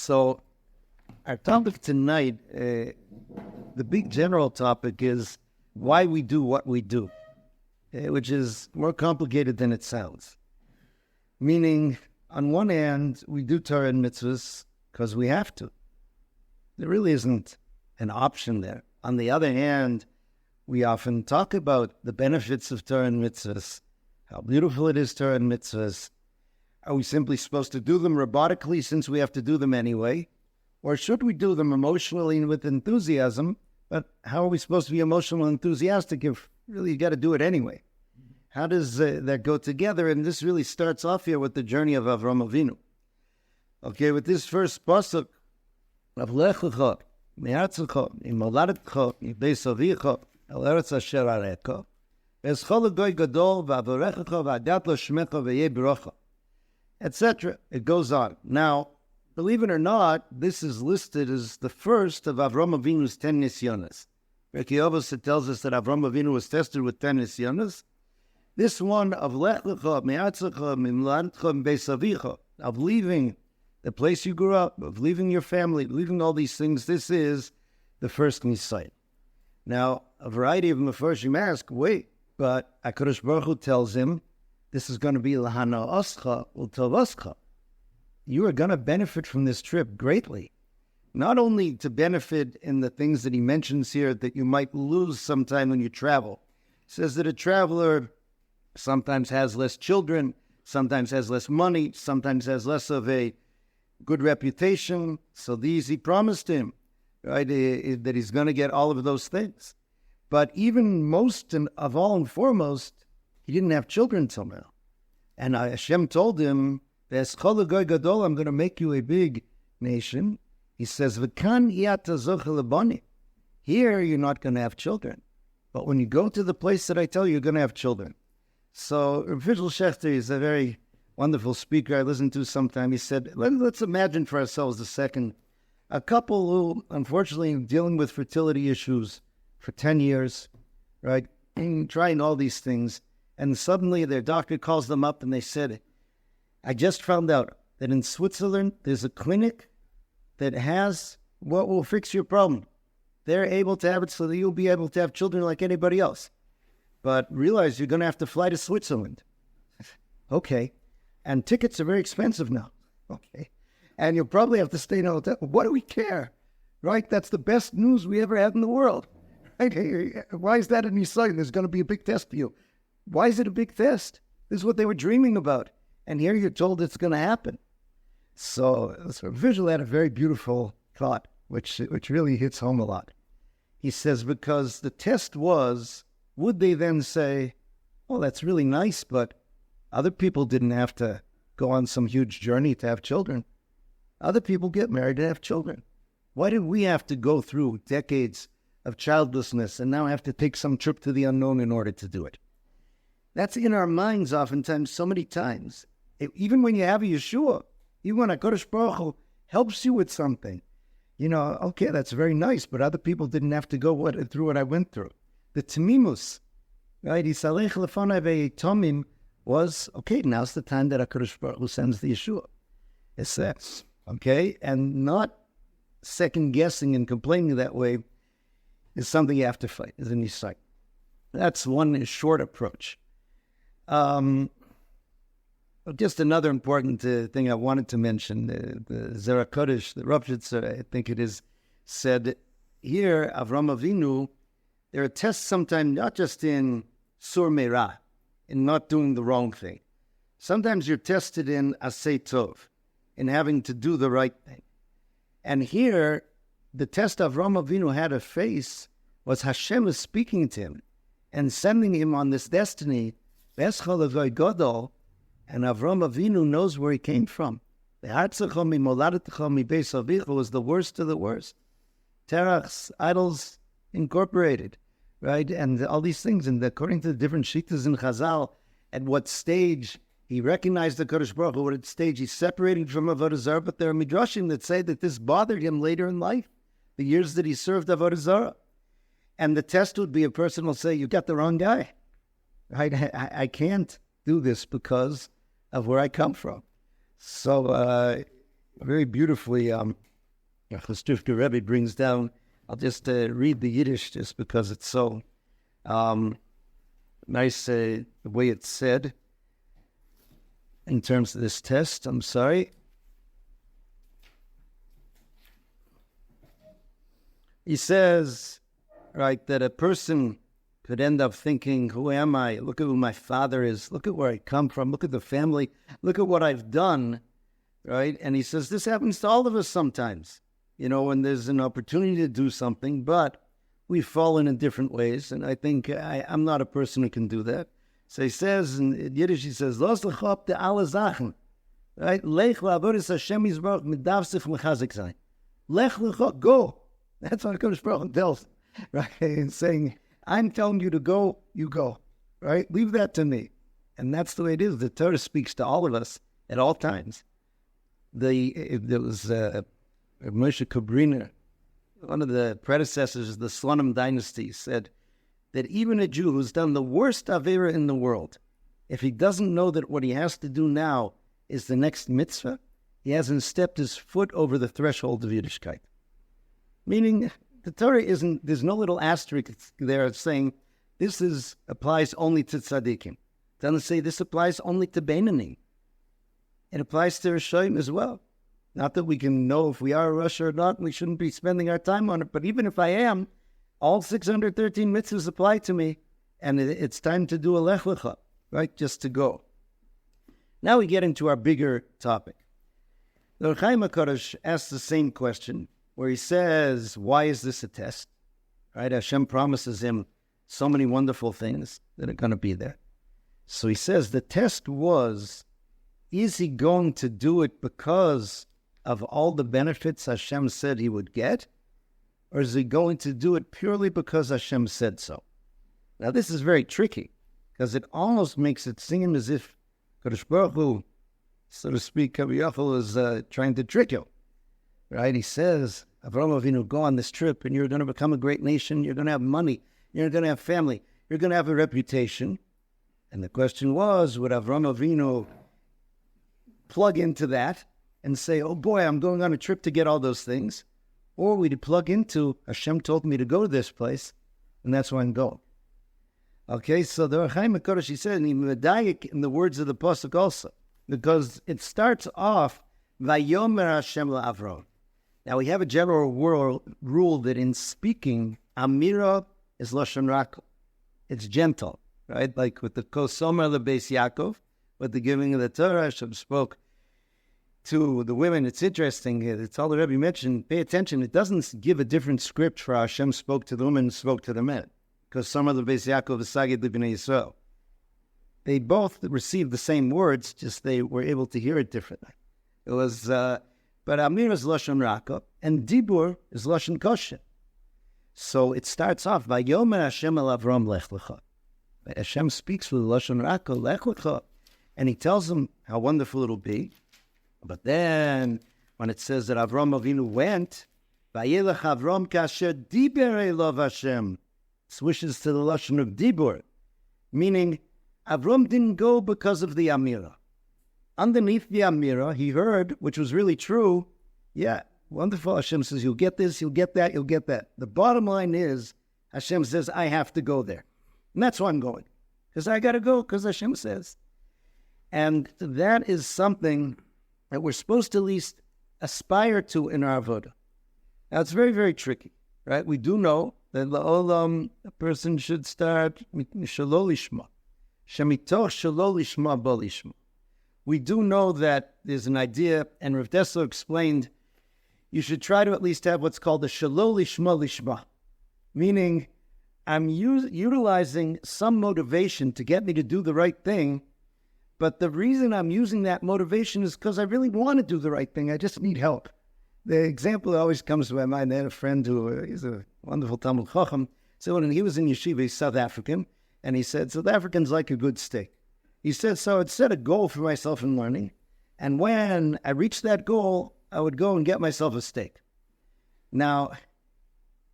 So our topic tonight, the big general topic is why we do what we do, which is more complicated than it sounds. Meaning, on one hand, we do Torah and mitzvahs because we have to. There really isn't an option there. On the other hand, we often talk about the benefits of Torah and mitzvahs, how beautiful it is, Torah and mitzvahs. Are we simply supposed to do them robotically since we have to do them anyway? Or should we do them emotionally and with enthusiasm? But how are we supposed to be emotional and enthusiastic if really you got to do it anyway? How does that go together? And this really starts off here with the journey of Avram Avinu. Okay, with this first pasuk of Lech Lecha, mi'artzecha, mimoladetcha, mibeis avicha, el eretz asher arecha, v'eschol goy gadol, v'avorechecha, v'adat lo shmecha, v'yeh b'rocha, etc. It goes on. Now, believe it or not, this is listed as the first of Avram Avinu's 10 nisyonos. Avodas tells us that Avram Avinu was tested with 10 nisyonos. This one of Lech Lecha, mi'artzecha, mimoladetcha, mibeis avicha, of leaving the place you grew up, of leaving your family, leaving all these things, this is the first nisayon. Now, a variety of Mefarshim ask, wait, but Hakadosh Baruch Hu tells him, this is going to be l'hana oscha u'tovoscha. You are going to benefit from this trip greatly. Not only to benefit in the things that he mentions here that you might lose sometime when you travel. He says that a traveler sometimes has less children, sometimes has less money, sometimes has less of a good reputation. So these he promised him, right, that he's going to get all of those things. But even most and of all and foremost, he didn't have children till now. And Hashem told him, I'm going to make you a big nation. He says, here you're not going to have children. But when you go to the place that I tell you, you're going to have children. So Vishal Shechter is a very wonderful speaker I listened to sometime. He said, let's imagine for ourselves a second, a couple who, unfortunately, dealing with fertility issues for 10 years, right, and trying all these things, and suddenly their doctor calls them up and they said, I just found out that in Switzerland, there's a clinic that has what will fix your problem. They're able to have it so that you'll be able to have children like anybody else. But realize you're going to have to fly to Switzerland. Okay. And tickets are very expensive now. Okay. And you'll probably have to stay in a hotel. What do we care? Right? That's the best news we ever had in the world. Right? Why is that in your sight? There's going to be a big test for you. Why is it a big test? This is what they were dreaming about. And here you're told it's going to happen. So Vishal had a very beautiful thought, which really hits home a lot. He says, because the test was, would they then say, oh, that's really nice, but other people didn't have to go on some huge journey to have children. Other people get married to have children. Why did we have to go through decades of childlessness and now have to take some trip to the unknown in order to do it? That's in our minds oftentimes, so many times. Even when you have a Yeshua, even when HaKadosh Baruch Hu helps you with something, you know, okay, that's very nice, but other people didn't have to go through what I went through. The Tamimus, right? Yisalech lefanai ve'tomim, was, okay, now's the time that HaKadosh Baruch Hu sends the Yeshua. It says, okay? And not second-guessing and complaining that way is something you have to fight, is in your sight. That's one short approach. Just another important thing I wanted to mention, the Zera Kodesh, the Rav Shitzer, I think it is, said here, Avram Avinu, there are tests sometimes not just in Sur Meirah, in not doing the wrong thing. Sometimes you're tested in Asay Tov, in having to do the right thing. And here, the test Avram Avinu had to face was Hashem was speaking to him and sending him on this destiny, V'eschol Avoi Godol, and Avram Avinu knows where he came from. The Hartzecha mimoladetcha mibeis avicha was the worst of the worst. Terachs, idols incorporated, right? And all these things. And according to the different shittas in Chazal, at what stage he recognized the Kodesh Baruch Hu, at stage he separated from Avodah Zarah, but there are midrashim that say that this bothered him later in life, the years that he served Avodah Zarah. And the test would be a person will say, you got the wrong guy. Right? I can't do this because of where I come from. So very beautifully, Chastivka Rebbe brings down. I'll just read the Yiddish just because it's so nice the way it's said in terms of this test. I'm sorry. He says, right, that a person could end up thinking, who am I? Look at who my father is. Look at where I come from. Look at the family. Look at what I've done, right? And he says this happens to all of us sometimes, when there's an opportunity to do something, but we fall in different ways. And I think I'm not a person who can do that. So he says, in Yiddish, he says, Los lechop de alle Sachen, right? Lech Avodas Hashem Yisbarach mit darf sich mechazik sein. Lech Lecha, go. That's what Hakadosh Baruch Hu tells, right? And saying, I'm telling you to go, you go, right? Leave that to me. And that's the way it is. The Torah speaks to all of us at all times. There was Moshe Kubriner, one of the predecessors of the Slonim dynasty, said that even a Jew who's done the worst Avera in the world, if he doesn't know that what he has to do now is the next mitzvah, he hasn't stepped his foot over the threshold of Yiddishkeit. Meaning, the Torah there's no little asterisk there saying this applies only to tzaddikim. It doesn't say this applies only to Beinanim. It applies to Rishonim as well. Not that we can know if we are a Rosh or not, we shouldn't be spending our time on it, but even if I am, all 613 mitzvahs apply to me, and it's time to do a Lech Lecha, right, just to go. Now we get into our bigger topic. The Hachaim Hakadosh asks the same question, where he says, why is this a test? Right? Hashem promises him so many wonderful things that are going to be there. So he says the test was, is he going to do it because of all the benefits Hashem said he would get? Or is he going to do it purely because Hashem said so? Now this is very tricky, because it almost makes it seem as if Kadosh Baruch Hu, so to speak, Kaviyachol is trying to trick you. Right? He says, Avraham Avinu, go on this trip and you're going to become a great nation. You're going to have money. You're going to have family. You're going to have a reputation. And the question was, would Avraham Avinu plug into that and say, oh boy, I'm going on a trip to get all those things? Or would he plug into, Hashem told me to go to this place, and that's why I'm going. Okay, so the Hachaim Hakadosh, he said, in the words of the Pasuk also, because it starts off, Vayomer Hashem la'Avram. Now, we have a general rule that in speaking, Amira is Lashon Rakel. It's gentle, right? Like with the Kosomer Lebeis Yaakov, with the giving of the Torah, Hashem spoke to the women. It's interesting. It's all the Rebbe mentioned. Pay attention. It doesn't give a different script for how Hashem spoke to the women and spoke to the men. Kosomer Lebeis Yaakov V'sagid L'bnei Yisrael. They both received the same words, just they were able to hear it differently. It was... But Amir is Lashon Raka, and Dibur is Lashon Kosher. So it starts off, Vayomer Hashem el Avram Lech Lecha. Hashem speaks with Lashon Raka, Lech Lecha, and he tells him how wonderful it'll be. But then, when it says that Avram Avinu went, Vayelech Avram kasher Diber elov Hashem, switches to the Lashon of Dibur, meaning Avram didn't go because of the Amira. Underneath the Amira, he heard, which was really true, yeah, wonderful. Hashem says, you'll get this, you'll get that, you'll get that. The bottom line is, Hashem says, I have to go there. And that's why I'm going. Because I got to go, because Hashem says. And that is something that we're supposed to at least aspire to in our avodah. Now, it's very, very tricky, right? We do know that la'olam, a person should start shalol lishma. Shemitoch shalol lishma bo lishma. We do know that there's an idea, and Rav Dessler explained, you should try to at least have what's called a shalol lishma lishma, meaning I'm utilizing some motivation to get me to do the right thing, but the reason I'm using that motivation is because I really want to do the right thing. I just need help. The example that always comes to my mind, I had a friend who is a wonderful Talmud Chacham. So when he was in yeshiva, he's South African, and he said, South Africans like a good steak. He said, so I'd set a goal for myself in learning, and when I reached that goal, I would go and get myself a steak. Now,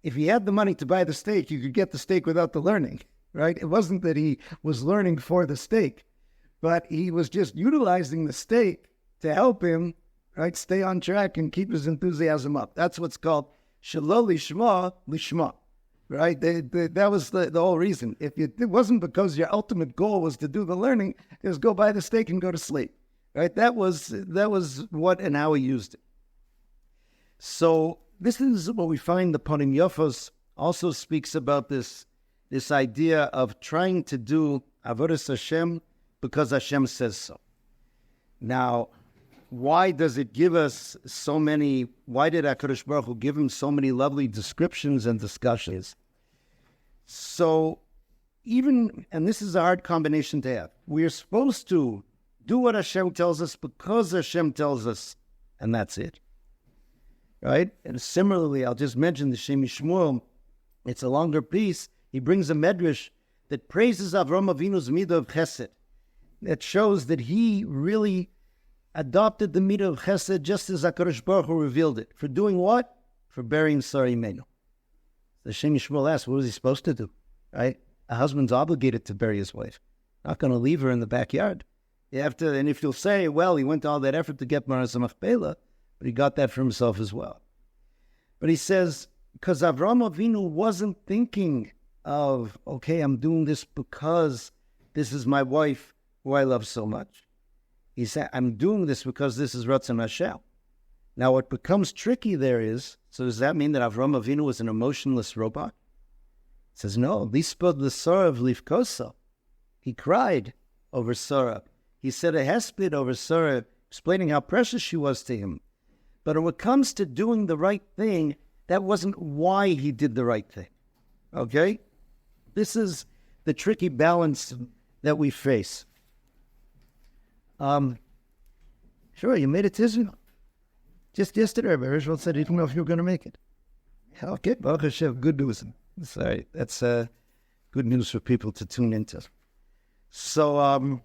if he had the money to buy the steak, you could get the steak without the learning, right? It wasn't that he was learning for the steak, but he was just utilizing the steak to help him right? Stay on track and keep his enthusiasm up. That's what's called Shelo Lishma Lishma, right? That was the whole reason. It wasn't because your ultimate goal was to do the learning, just go buy the steak and go to sleep, right? That was what and how he used it. So this is what we find the Panim Yofos also speaks about this idea of trying to do Avodas Hashem because Hashem says so. Now, why does it give us so many, why did HaKadosh Baruch Hu give him so many lovely descriptions and discussions? So even, and this is a hard combination to have, we are supposed to do what Hashem tells us because Hashem tells us, and that's it. Right? And similarly, I'll just mention the Shem Shmuel. It's a longer piece. He brings a medrash that praises Avram Avinu's midah of chesed. That shows that he really adopted the midah of chesed just as HaKadosh Baruch Hu revealed it. For doing what? For burying Sarah Imenu. The Shem Shmuel asks, what was he supposed to do? Right? A husband's obligated to bury his wife. Not going to leave her in the backyard. You have to, and if you'll say, well, he went to all that effort to get Maras Machpelah, but he got that for himself as well. But he says, because Avram Avinu wasn't thinking of, okay, I'm doing this because this is my wife who I love so much. He said, I'm doing this because this is Ratzon Hashem. Now, what becomes tricky there is, so does that mean that Avram Avinu was an emotionless robot? He says, no, Lispod l'Sara of Livkosa. He cried over Sarah. He said a hesped over Sarah, explaining how precious she was to him. But when it comes to doing the right thing, that wasn't why he did the right thing. Okay? This is the tricky balance that we face. Sure, you made it to Israel. Just yesterday, Rabbi Hirschfeld said he didn't know if you were going to make it. Okay, Baruch Hashem, good news. Sorry, that's good news for people to tune into. So,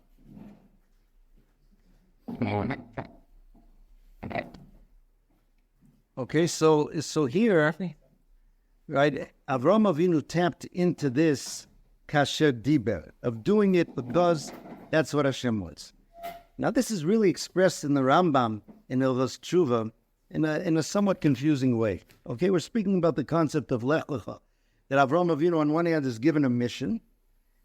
okay, so here, right, Avram Avinu tapped into this kasher diber, of doing it because that's what Hashem was. Now, this is really expressed in the Rambam, in Ilvos Tshuva, in a somewhat confusing way. Okay, we're speaking about the concept of Lech Lecha, that Avram Avinu on one hand is given a mission,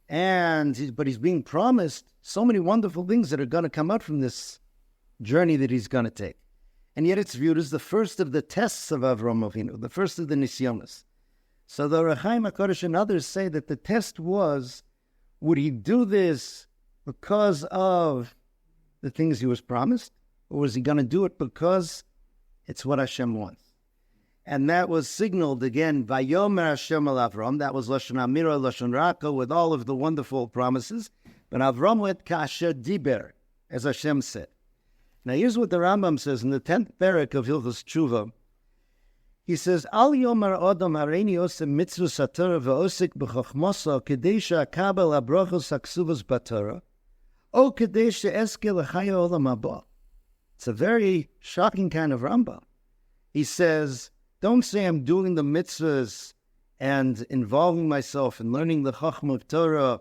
but he's being promised so many wonderful things that are going to come out from this journey that he's going to take. And yet it's viewed as the first of the tests of Avram Avinu, the first of the Nisyonos. So the Hachaim, Hakadosh, and others say that the test was, would he do this because of the things he was promised? Or was he going to do it because it's what Hashem wants? And that was signaled again, Vayomer Hashem al Avram, that was Lashon Amira, Lashon Raka, with all of the wonderful promises. But Avram went kasher diber, as Hashem said. Now here's what the Rambam says in the 10th parak of Hilchos Tshuva. He says, Al Yomar Odom Hareini Osem Mitzvus HaTorah Ve'osik B'chochmosa Kedei She'akabel HaBrochos HaKsuvos BaTorah O Kedei She'eske L'chaya Olam Haba. It's a very shocking kind of Rambam. He says, don't say I'm doing the mitzvahs and involving myself in learning the Chachma of Torah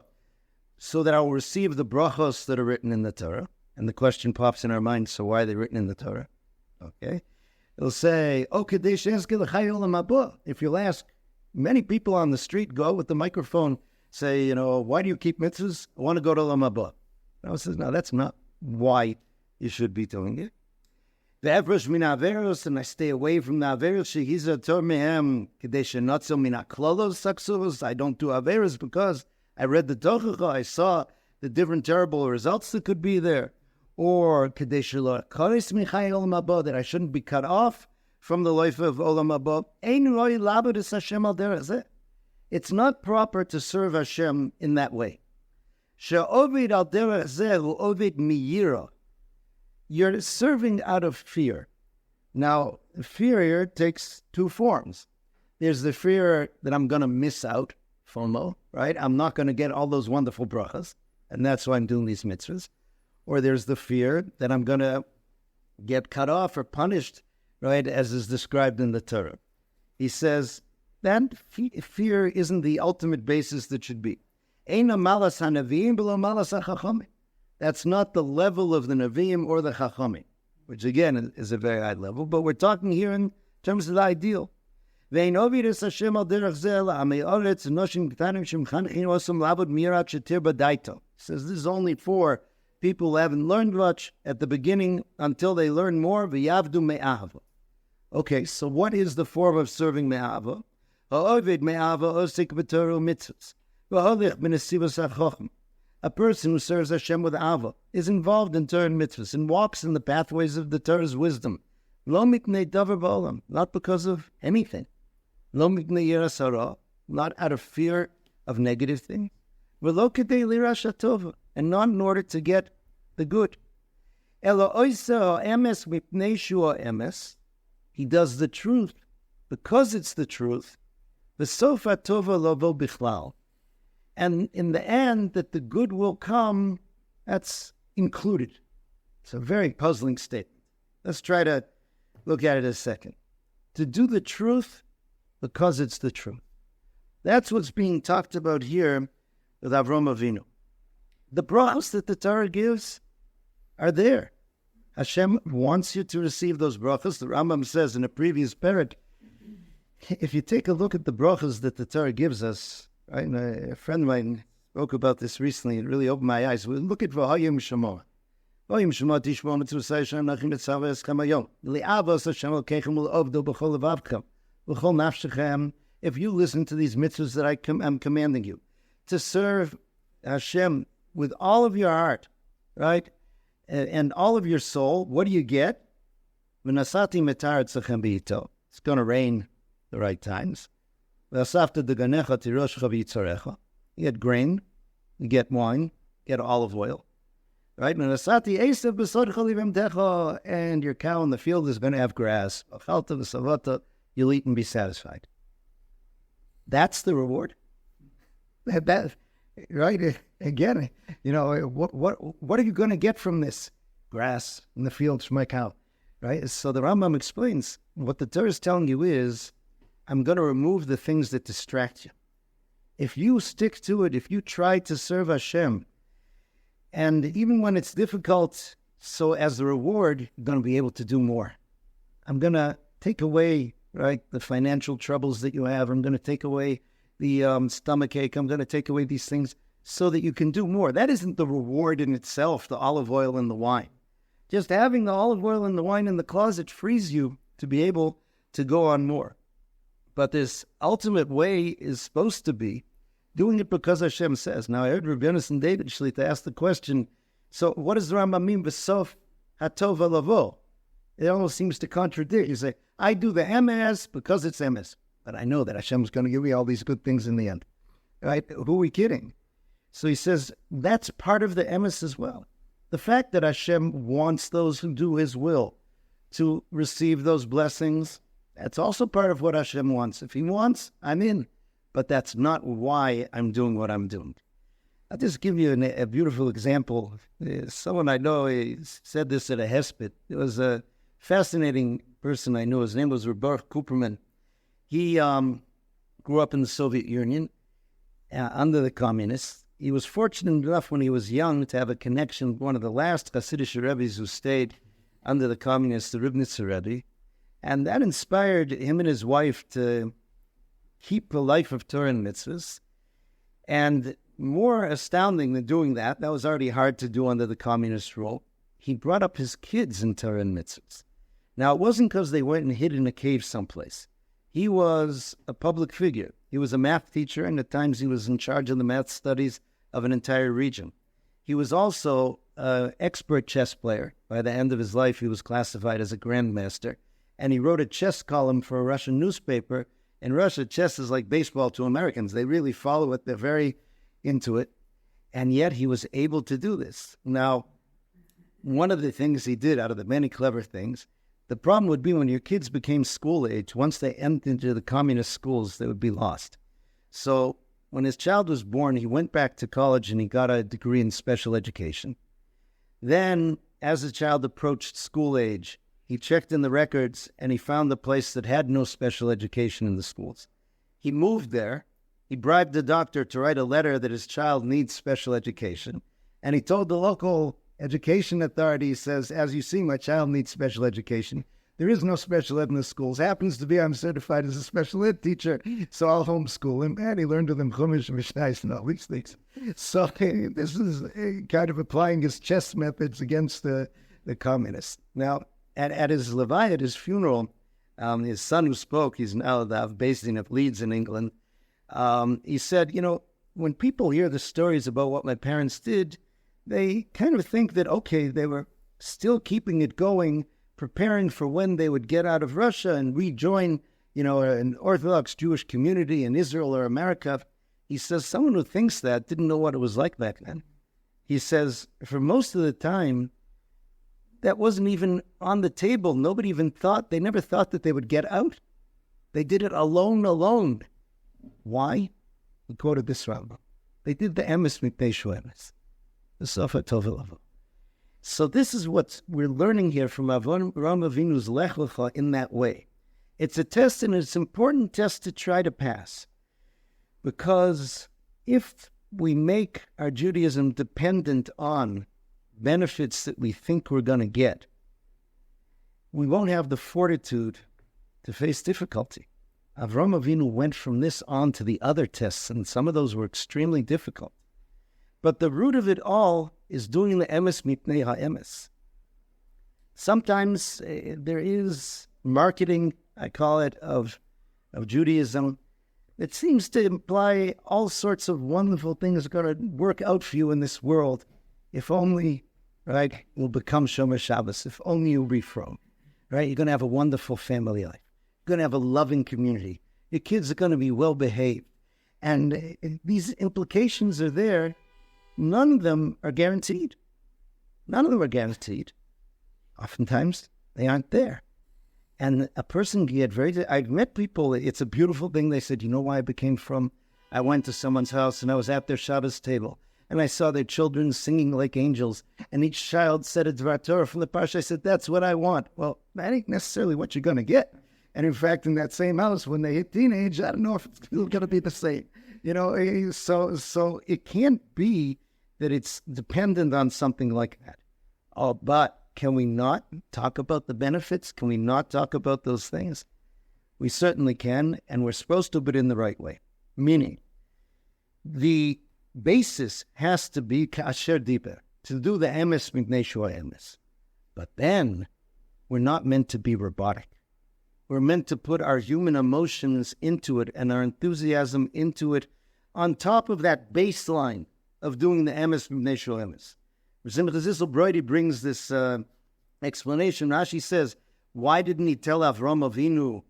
so that I will receive the brachos that are written in the Torah. And the question pops in our minds, so why are they written in the Torah? Okay. It'll say, oh, Kadesh Eske L'chai Olam Haba. If you'll ask, many people on the street go with the microphone, say, why do you keep mitzvahs? I want to go to Olam Haba. I says, no, that's not why you should be doing it. Ve'evrosh min averos, and I stay away from the averos. Shehiza tor mehem kadesh notzel min haklolos saksuvos. I don't do averos because I read the Tochacha. I saw the different terrible results that could be there. Or kadesh lo kares michai olam haba, that I shouldn't be cut off from the life of olam haba. Ein roi labodus Hashem al derech. It's not proper to serve Hashem in that way. She'ovid al derech zeh hu ovid miyira. You're serving out of fear. Now, fear here takes two forms. There's the fear that I'm going to miss out, FOMO, right? I'm not going to get all those wonderful brachas, and that's why I'm doing these mitzvahs. Or there's the fear that I'm going to get cut off or punished, right, as is described in the Torah. He says that fear isn't the ultimate basis that should be. Eina malas hanavim below malas hachachamim. That's not the level of the Nevi'im or the Chachamim. which again is a very high level, but we're talking here in terms of the ideal. Says this is only for people who haven't learned much at the beginning until they learn more. Okay, so what is the form of serving me'ava? A person who serves Hashem with ava is involved in Torah and mitzvahs and walks in the pathways of the Torah's wisdom. Lo miknei davar ba'olam, not because of anything. Lo miknei yiras hara, not out of fear of negative things. V'lo kedei lirash hatova, and not in order to get the good. Elo oisa ha'emes mipnei shu ha'emes, he does the truth because it's the truth. V'sof hatova lo vo bichlal. And in the end, that the good will come, that's included. It's a very puzzling statement. Let's try to look at it a second. To do the truth because it's the truth. That's what's being talked about here with Avraham Avinu. The brachos that the Torah gives are there. Hashem wants you to receive those brachos. The Rambam says in a previous parak, if you take a look at the brachos that the Torah gives us, right, and a friend of mine spoke about this recently. It really opened my eyes. We look at V'hayim Shema. V'hayim Shema tishmo mitzvah Hashem nachim etzaves kamayom. Li'avos Hashem elkeichem u'ovdo b'chol levavchem b'chol nafshechem. If you listen to these mitzvahs that I'm commanding you, to serve Hashem with all of your heart, right, and all of your soul, what do you get? V'nasati metar etzachem b'ito. It's going to rain the right times. You get grain, you get wine, get olive oil, right? And your cow in the field is going to have grass. You'll eat and be satisfied. That's the reward. That, right? Again, what are you going to get from this? Grass in the fields for my cow, right? So the Rambam explains what the Torah is telling you is, I'm going to remove the things that distract you. If you stick to it, if you try to serve Hashem, and even when it's difficult, so as a reward, you're going to be able to do more. I'm going to take away, right, the financial troubles that you have. I'm going to take away the stomach ache. I'm going to take away these things so that you can do more. That isn't the reward in itself, the olive oil and the wine. Just having the olive oil and the wine in the closet frees you to be able to go on more. But this ultimate way is supposed to be doing it because Hashem says. Now, I heard Rabbi Yonasan David Shlita ask the question, so what does the Rambam mean, V'sof hatova lavo? It almost seems to contradict. You say, I do the emes because it's emes, but I know that Hashem is going to give me all these good things in the end. Right? Who are we kidding? So he says, that's part of the emes as well. The fact that Hashem wants those who do His will to receive those blessings, that's also part of what Hashem wants. If He wants, I'm in. But that's not why I'm doing what I'm doing. I'll just give you a beautiful example. Someone I know said this at a hesped. It was a fascinating person I knew. His name was Robert Cooperman. He grew up in the Soviet Union under the communists. He was fortunate enough when he was young to have a connection with one of the last Hasidic Rebbe's who stayed under the communists, the Ribnitzer Rebbe. And that inspired him and his wife to keep a life of Torah and mitzvahs. And more astounding than doing that was already hard to do under the communist rule, he brought up his kids in Torah and mitzvahs. Now, it wasn't because they went and hid in a cave someplace. He was a public figure. He was a math teacher, and at times he was in charge of the math studies of an entire region. He was also an expert chess player. By the end of his life, he was classified as a grandmaster. And he wrote a chess column for a Russian newspaper. In Russia, chess is like baseball to Americans. They really follow it. They're very into it. And yet he was able to do this. Now, one of the things he did out of the many clever things, the problem would be when your kids became school age, once they entered into the communist schools, they would be lost. So when his child was born, he went back to college and he got a degree in special education. Then, as the child approached school age, he checked in the records and he found a place that had no special education in the schools. He moved there. He bribed the doctor to write a letter that his child needs special education. And he told the local education authority says, as you see, my child needs special education. There is no special ed in the schools. Happens to be I'm certified as a special ed teacher, so I'll homeschool him. And he learned with him Chumash, Mishnayos, and all these things. So this is kind of applying his chess methods against the communists. Now, at his Levi, at his funeral, his son who spoke, he's now the based in Leeds in England, he said, when people hear the stories about what my parents did, they kind of think that, okay, they were still keeping it going, preparing for when they would get out of Russia and rejoin, an Orthodox Jewish community in Israel or America. He says someone who thinks that didn't know what it was like back then. He says for most of the time, that wasn't even on the table. Nobody even thought, they never thought that they would get out. They did it alone. Why? He quoted this Rambam. They did the emes mipnei shoemes, the sofa tovel. So this is what we're learning here from Avram Avinu's Lech Lecha in that way. It's a test, and it's an important test to try to pass. Because if we make our Judaism dependent on benefits that we think we're going to get, we won't have the fortitude to face difficulty. Avram Avinu went from this on to the other tests, and some of those were extremely difficult. But the root of it all is doing the emes mipnei ha'emes. Sometimes there is marketing, I call it, of Judaism that seems to imply all sorts of wonderful things are going to work out for you in this world. If only, right, you'll become Shomer Shabbos. If only you'll be from, right? You're going to have a wonderful family life. You're going to have a loving community. Your kids are going to be well behaved. And these implications are there. None of them are guaranteed. Oftentimes, they aren't there. And a person can get I've met people, it's a beautiful thing. They said, you know why I became from? I went to someone's house and I was at their Shabbos table. And I saw their children singing like angels. And each child said a Dvar Torah from the Parsha. I said, that's what I want. Well, that ain't necessarily what you're going to get. And in fact, in that same house, when they hit teenage, I don't know if it's going to be the same. So it can't be that it's dependent on something like that. Oh, but can we not talk about the benefits? Can we not talk about those things? We certainly can, and we're supposed to, but in the right way. Meaning, the basis has to be kasher diber, to do the emes mipnei shoemes. But then, we're not meant to be robotic. We're meant to put our human emotions into it and our enthusiasm into it on top of that baseline of doing the emes mipnei shoemes. Simcha Zissel Broide brings this explanation. Rashi says, why didn't he tell Avram Avinu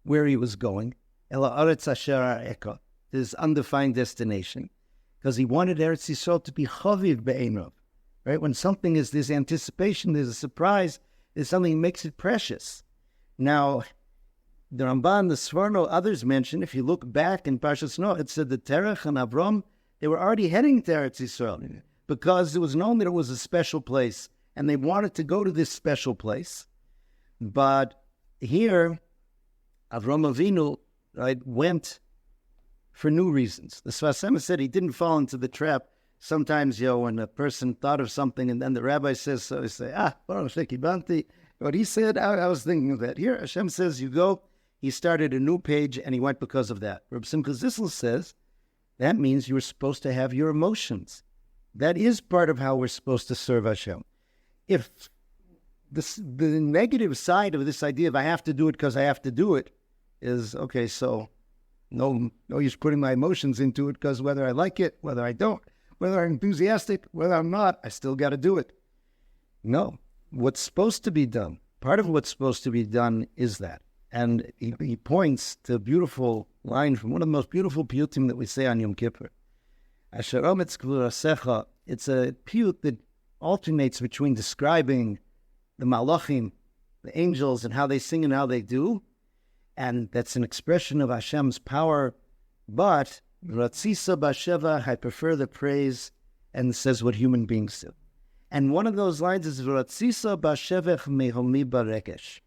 where he was going? Ela aretz asher ha'eka, his undefined destination. Because he wanted Eretz Yisrael to be chaviv be'einav. Right? When something is, there's anticipation, there's a surprise, there's something that makes it precious. Now, the Rambam, the Sforno, others mention, if you look back in Parshas Noah, it said that Terach and Avram, they were already heading to Eretz Yisrael because it was known that it was a special place, and they wanted to go to this special place. But here, Avram Avinu, right, went for new reasons. The Sfas Emes said he didn't fall into the trap. Sometimes, when a person thought of something and then the rabbi says so, he say, what he said, I was thinking of that. Here, Hashem says, you go. He started a new page, and he went because of that. Reb Simcha Zissel says, that means you were supposed to have your emotions. That is part of how we're supposed to serve Hashem. If the negative side of this idea of I have to do it because I have to do it is, okay, so no use putting my emotions into it because whether I like it, whether I don't, whether I'm enthusiastic, whether I'm not, I still got to do it. No. What's supposed to be done, part of what's supposed to be done is that. And he points to a beautiful line from one of the most beautiful piyutim that we say on Yom Kippur. Asher ometz k'vurasecha. It's a piyut that alternates between describing the malachim, the angels, and how they sing and how they do. And that's an expression of Hashem's power. But Ratzisa Basheva, I prefer the praise, and says what human beings do. And one of those lines is Ratzisa Bashevech Mehomi Barekesh.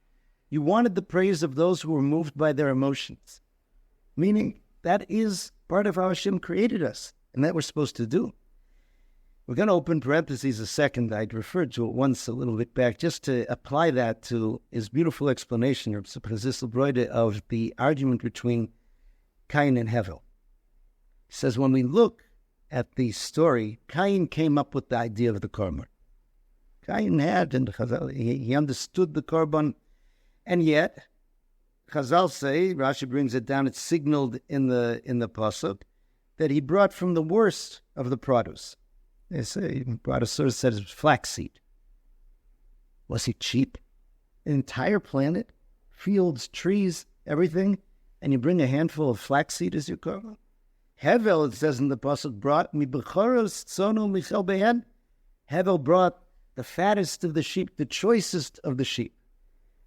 You wanted the praise of those who were moved by their emotions. Meaning, that is part of how Hashem created us, and that we're supposed to do. We're going to open parentheses a second. I'd referred to it once a little bit back, just to apply that to his beautiful explanation of Zissel Broide of the argument between Cain and Hevel. He says, when we look at the story, Cain came up with the idea of the korban. Cain had, and he understood the korban, and yet, Chazal say, Rashi brings it down, it's signaled in the pasuk, that he brought from the worst of the produce. They say, brought a source said it was flaxseed. Was he cheap? An entire planet, fields, trees, everything, and you bring a handful of flaxseed as your korban? Hevel, it says in the pasuk, brought mi bechoros tzono michel be'en. Hevel brought the fattest of the sheep, the choicest of the sheep.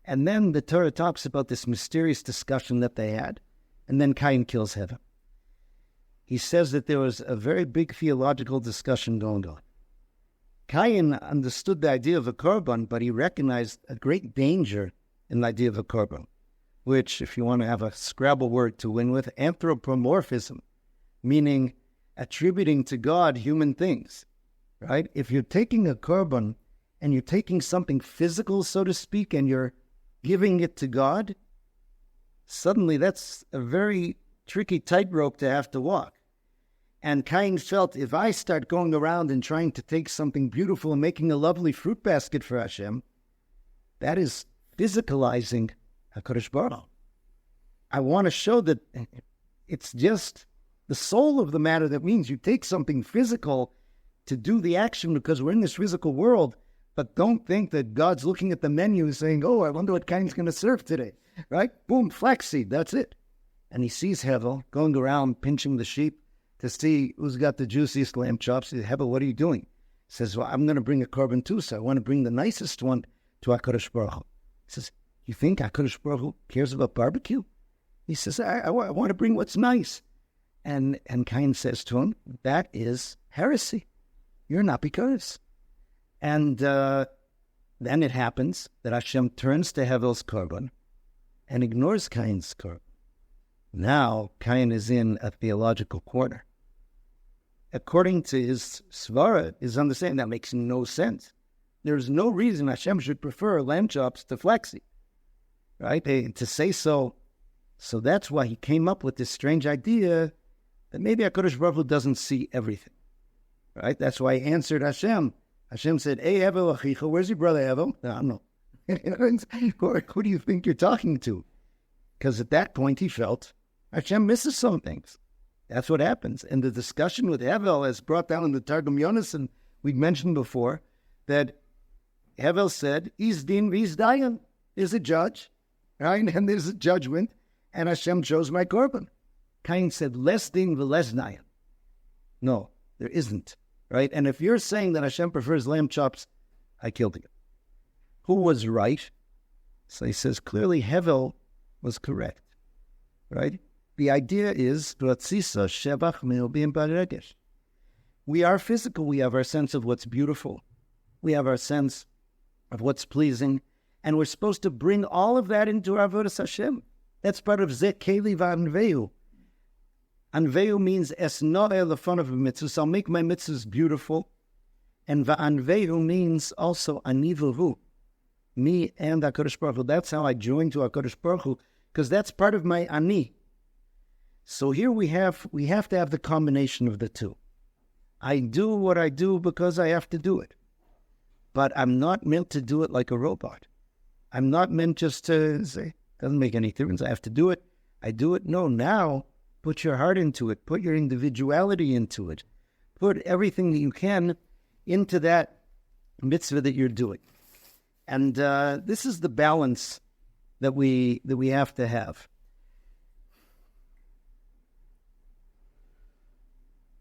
And then the Torah talks about this mysterious discussion that they had, and then Cain kills Hevel. He says that there was a very big theological discussion going on. Cain understood the idea of a korban, but he recognized a great danger in the idea of a korban, which, if you want to have a Scrabble word to win with, anthropomorphism, meaning attributing to God human things, right? If you're taking a korban and you're taking something physical, so to speak, and you're giving it to God, suddenly that's a very tricky tightrope to have to walk. And Cain felt, if I start going around and trying to take something beautiful and making a lovely fruit basket for Hashem, that is physicalizing HaKadosh Baruch Hu. I want to show that it's just the soul of the matter that means you take something physical to do the action because we're in this physical world, but don't think that God's looking at the menu saying, oh, I wonder what Cain's going to serve today, right? Boom, flaxseed, that's it. And he sees Hevel going around pinching the sheep to see who's got the juiciest lamb chops. He says, Hevel, what are you doing? He says, well, I'm going to bring a korban too, so I want to bring the nicest one to HaKadosh Baruch Hu. He says, you think HaKadosh Baruch Hu cares about barbecue? He says, I want to bring what's nice. And Cain says to him, that is heresy. You're not because. And then it happens that Hashem turns to Hevel's korban and ignores Cain's korban. Now Cain is in a theological corner. According to his svara, his understanding, that makes no sense. There's no reason Hashem should prefer lamb chops to flaxseed, right? To say so. So that's why he came up with this strange idea that maybe HaKadosh Baruch Hu doesn't see everything, right? That's why he answered Hashem. Hashem said, hey, Hevel Achicha, where's your brother Hevel? No. Who do you think you're talking to? Because at that point he felt Hashem misses some things. That's what happens. And the discussion with Hevel is brought down in the Targum Yonas, and we'd mentioned before that Hevel said, Is din v'is dayan. There's a judge, right? And there's a judgment, and Hashem chose my korban. Cain said, less din v'less dayan. No, there isn't, right? And if you're saying that Hashem prefers lamb chops, I killed you. Who was right? So he says, clearly Hevel was correct, right? The idea is, we are physical. We have our sense of what's beautiful. We have our sense of what's pleasing. And we're supposed to bring all of that into our Avodas Hashem. That's part of Zeh Keli V'Anveu. Anveu means esno'eh lefon of a mitzvah. So I'll make my mitzvahs beautiful. And V'Anveu means also anivuhu. Me and HaKadosh Baruch Hu. That's how I join to HaKadosh Baruch Hu, because that's part of my ani. So here we have to have the combination of the two. I do what I do because I have to do it. But I'm not meant to do it like a robot. I'm not meant just to say, doesn't make any difference, I have to do it. I do it. No, now put your heart into it. Put your individuality into it. Put everything that you can into that mitzvah that you're doing. And this is the balance that we have to have.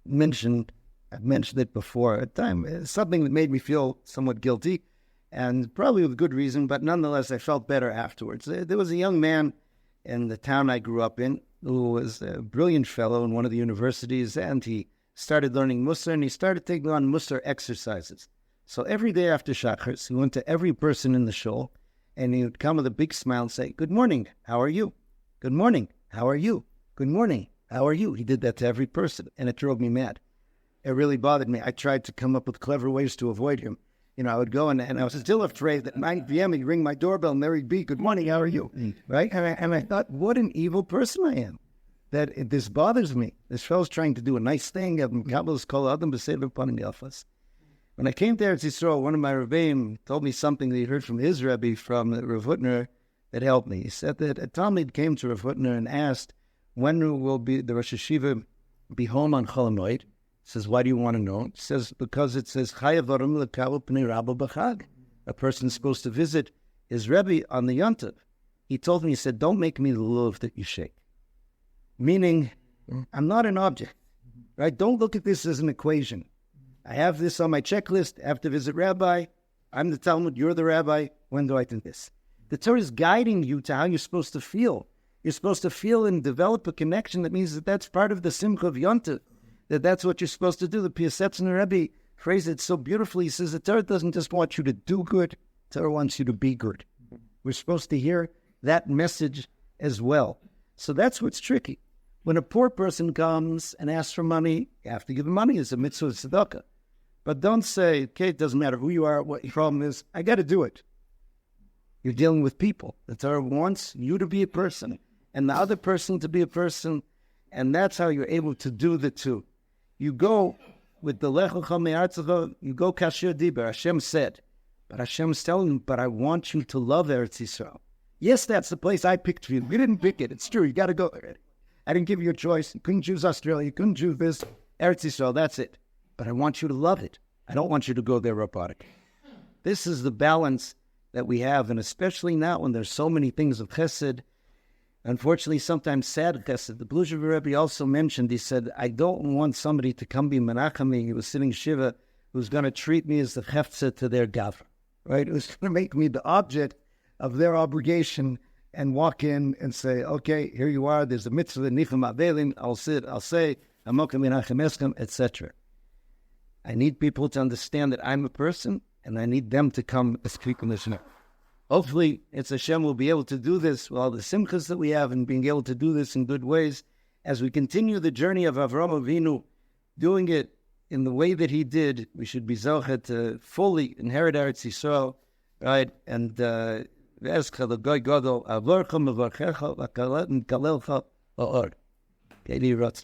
I've mentioned it before at time. It's something that made me feel somewhat guilty, and probably with good reason, but nonetheless, I felt better afterwards. There was a young man in the town I grew up in who was a brilliant fellow in one of the universities, and he started learning Musar, and he started taking on Musar exercises. So every day after Shachris, he went to every person in the shul, and he would come with a big smile and say, good morning, how are you? Good morning, how are you? Good morning, how are you? He did that to every person, and it drove me mad. it really bothered me. I tried to come up with clever ways to avoid him. I would go and I was still afraid that 9 p.m. he'd ring my doorbell, Mary B, good morning, how are you? Right? And I thought, what an evil person I am. That this bothers me. This fellow's trying to do a nice thing. When I came there at Zissel, one of my Rebbeim told me something that he heard from his Rebbe, from Rav Hutner, that helped me. He said that a Talmud came to Rav Hutner and asked, when will be the Rosh Hashiva be home on Chol Hamoed? He says, why do you want to know? He says, because it says, a person's supposed to visit his Rebbe on the Yontav. He told me, he said, don't make me the lulav that you shake. Meaning, I'm not an object, right? Don't look at this as an equation. I have this on my checklist. I have to visit Rabbi. I'm the Talmud. You're the Rabbi. When do I do this? The Torah is guiding you to how you're supposed to feel. You're supposed to feel and develop a connection. That means that that's part of the Simcha of Yontav. That's what you're supposed to do. The Piasetzner Rebbe phrased it so beautifully. He says the Torah doesn't just want you to do good. The Torah wants you to be good. We're supposed to hear that message as well. So that's what's tricky. When a poor person comes and asks for money, you have to give him money. It's a mitzvah of tzedakah. But don't say, okay, it doesn't matter who you are, what your problem is. I got to do it. You're dealing with people. The Torah wants you to be a person and the other person to be a person. And that's how you're able to do the two. You go with the Lech Lecha me'artzecha, you go kasher diber. Hashem said. But Hashem's telling you, but I want you to love Eretz Yisrael. Yes, that's the place I picked for you. You didn't pick it. It's true. You got to go there. I didn't give you a choice. You couldn't choose Australia. You couldn't choose this. Eretz Yisrael, that's it. But I want you to love it. I don't want you to go there robotic. This is the balance that we have, and especially now when there's so many things of chesed, unfortunately sometimes sad chesed. The Blucher Rebbe also mentioned, he said, I don't want somebody to come be menachami, he was sitting Shiva, who's going to treat me as the chefze to their gavra, right? Who's going to make me the object of their obligation and walk in and say, okay, here you are, there's a mitzvah, nichem avelin, I'll sit, I'll say, amokim menachem eskem, etc. I need people to understand that I'm a person, and I need them to come as Krikum Lishna. Hopefully, it's Hashem will be able to do this with all the simchas that we have and being able to do this in good ways as we continue the journey of Avraham Avinu, doing it in the way that he did. We should be zocheh to fully inherit Eretz Yisrael, right? And v'ezcha l'goy gadol avorcha mevarchecha v'kalelcha la'or. Kedi Rotz.